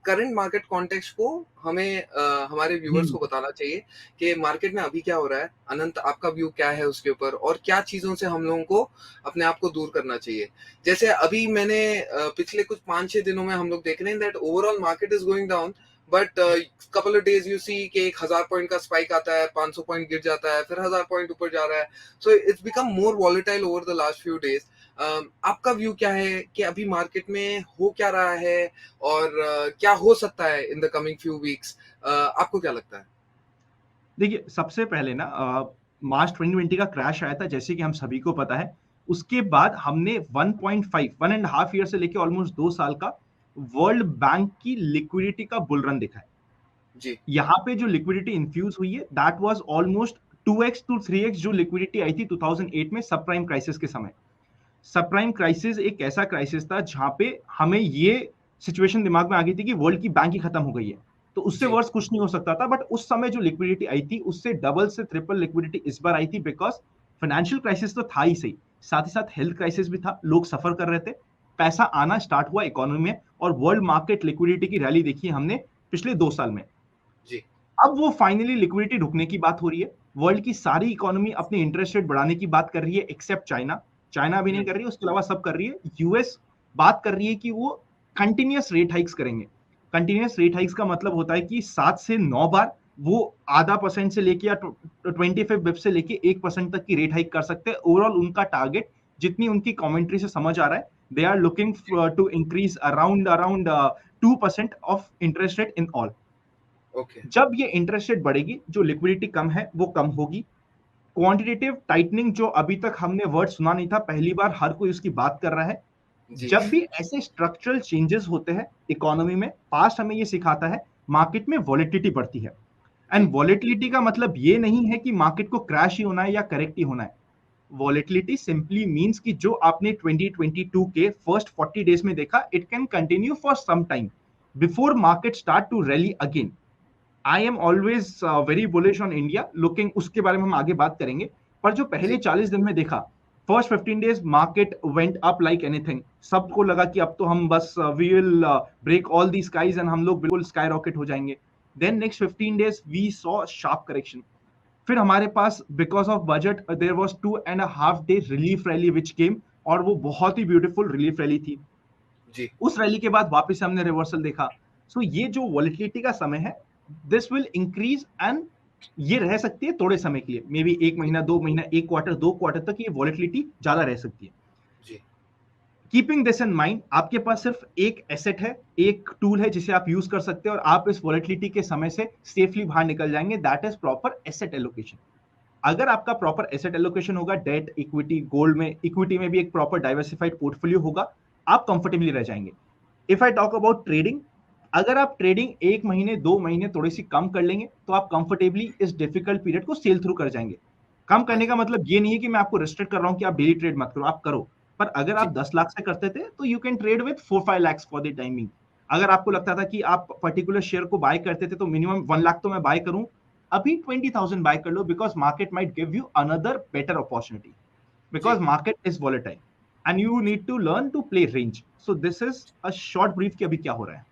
Current market context को हमें हमारे व्यूअर्स को हम्म। बताना चाहिए कि मार्केट में अभी क्या हो रहा है। अनंत, आपका व्यू क्या है उसके ऊपर, और क्या चीज़ों से हम लोगों को अपने आप को दूर करना चाहिए? जैसे अभी मैंने पिछले कुछ 5-6 दिनों में हम लोग देख रहे हैं that overall market is going down, but couple of days you see कि 1000 पॉइंट का स्पाइक आता है, 500 पॉइंट गिर जाता है, फिर 1000 पॉइंट ऊपर जा रहा है। So it's become more volatile over the last few days. आपका व्यू क्या है कि अभी मार्केट में हो क्या रहा है, और क्या हो सकता है in the coming few weeks? आपको क्या लगता है? देखिए, सबसे पहले ना मार्च 2020 का क्रैश आया था, जैसे कि हम सभी को पता है। उसके बाद हमने 1.5 1 एंड हाफ ईयर से लेके ऑलमोस्ट 2 साल का वर्ल्ड बैंक की लिक्विडिटी का बुल रन देखा है। जी, यहाँ पे जो लिक्विडिटी इन्फ्यूज हुई है, that was almost 2x to 3x जो लिक्विडिटी आई थी 2008 में सब प्राइम क्राइसिस के समय। सब प्राइम क्राइसिस एक ऐसा क्राइसिस था जहां पे हमें ये सिचुएशन दिमाग में आ गई थी कि वर्ल्ड की बैंक ही खत्म हो गई है, तो उससे जी, वर्स कुछ नहीं हो सकता था। बट उस समय जो लिक्विडिटी आई थी उससे डबल से ट्रिपल लिक्विडिटी इस बार आई थी, बिकॉज फाइनेंशियल क्राइसिस तो था ही सही, साथ ही साथ हेल्थ क्राइसिस भी था, लोग सफर कर रहे थे, पैसा आना स्टार्ट हुआ इकोनॉमी में, और वर्ल्ड मार्केट लिक्विडिटी की रैली देखी हमने पिछले 2 साल में। जी, अब वो फाइनली लिक्विडिटी रुकने की बात हो रही है। वर्ल्ड की सारी इकोनॉमी अपने इंटरेस्ट रेट बढ़ाने की बात कर रही है, एक्सेप्ट चाइना। चाइना अभी नहीं हुँ, कर रही है, उसके अलावा सब कर रही है। यूएस बात कर रही है कि वो कंटिन्यूअस रेट हाइक्स करेंगे। कंटिन्यूअस रेट हाइक्स का मतलब होता है कि 7 से 9 बार वो आधा परसेंट से लेके या 25 बिप से लेके 1% तक की रेट हाइक कर सकते हैं। ओवरऑल उनका टारगेट, जितनी उनकी कमेंट्री से समझ आ रहा है, दे आर लुकिंग जी, to increase around around 2% of interest rate in all. Okay, जब ये इंटरेस्ट रेट बढ़ेगी, जो लिक्विडिटी कम है वो कम होगी। क्वांटिटेटिव टाइटनिंग जो अभी तक हमने वर्ड सुना नहीं था, पहली बार हर कोई उसकी बात कर रहा है। जी, जब भी ऐसे स्ट्रक्चरल चेंजेस होते हैं इकोनॉमी में, पास्ट हमें ये सिखाता है, मार्केट में वॉलेटिलिटी बढ़ती है। एंड जी, वॉलेटिलिटी का मतलब ये नहीं है कि मार्केट को क्रैश ही होना है या करेक्ट ही होना है। वॉलेटिलिटी सिंपली मींस कि जो आपने 2022 के फर्स्ट 40 डेज में देखा, it can continue for some time before market start to rally again. I am always very bullish on India looking, उसके बारे में हम आगे बात करेंगे। पर जो पहले जी, 40 दिन में देखा, first 15 days market went up like anything. सबको लगा कि अब तो हम बस we will break all the skies and हम लोग बिल्कुल स्काई रॉकेट हो जाएंगे। Then next 15 days we saw sharp correction. फिर हमारे पास because of budget there was 2.5 day relief rally which came, और वो बहुत ही ब्यूटीफुल रिलीफ रैली थी। जी, उस रैली के बाद वापस हमने रिवर्सल देखा। सो ये जो वॉलिटिलिटी का समय है, दिस विल इंक्रीज, एंड ये रह सकती है थोड़े समय के लिए, मे बी 1 महीना, 2 महीना, 1 क्वार्टर, 2 क्वार्टर तक ये वॉलिटिलिटी ज्यादा रह सकती है। जी, कीपिंग दिस इन माइंड, आपके पास सिर्फ एक एसेट है, एक टूल है जिसे आप यूज कर सकते हैं, और आप इस वॉलिटिलिटी के समय से सेफली बाहर निकल जाएंगे, that is proper asset allocation. अगर आपका प्रॉपर एसेट एलोकेशन होगा, डेट, इक्विटी, गोल्ड में, इक्विटी में भी एक प्रॉपर डाइवर्सिफाइड पोर्टफोलियो होगा, आप कंफर्टेबली रह जाएंगे। If I talk about trading, अगर आप ट्रेडिंग 1 महीने 2 महीने थोड़ी सी कम कर लेंगे, तो आप कंफर्टेबली इस डिफिकल्ट पीरियड को सेल थ्रू कर जाएंगे। कम हाँ करने जी, का मतलब ये नहीं है कि मैं आपको रिस्ट्रिक्ट कर रहा हूं कि आप डेली ट्रेड मत करो, आप करो। पर अगर जी, आप 10 लाख से करते थे, तो you can trade with 4-5 lakhs for the timing. अगर आपको लगता था कि आप पर्टिकुलर शेयर को बाय करते थे, तो मिनिमम 1 लाख तो मैं बाय करूं, अभी 20,000 बाय कर लो, because market might give you another better opportunity, जी, because market is volatile and you need to learn to play range. So this is a short brief कि अभी क्या हो रहा है।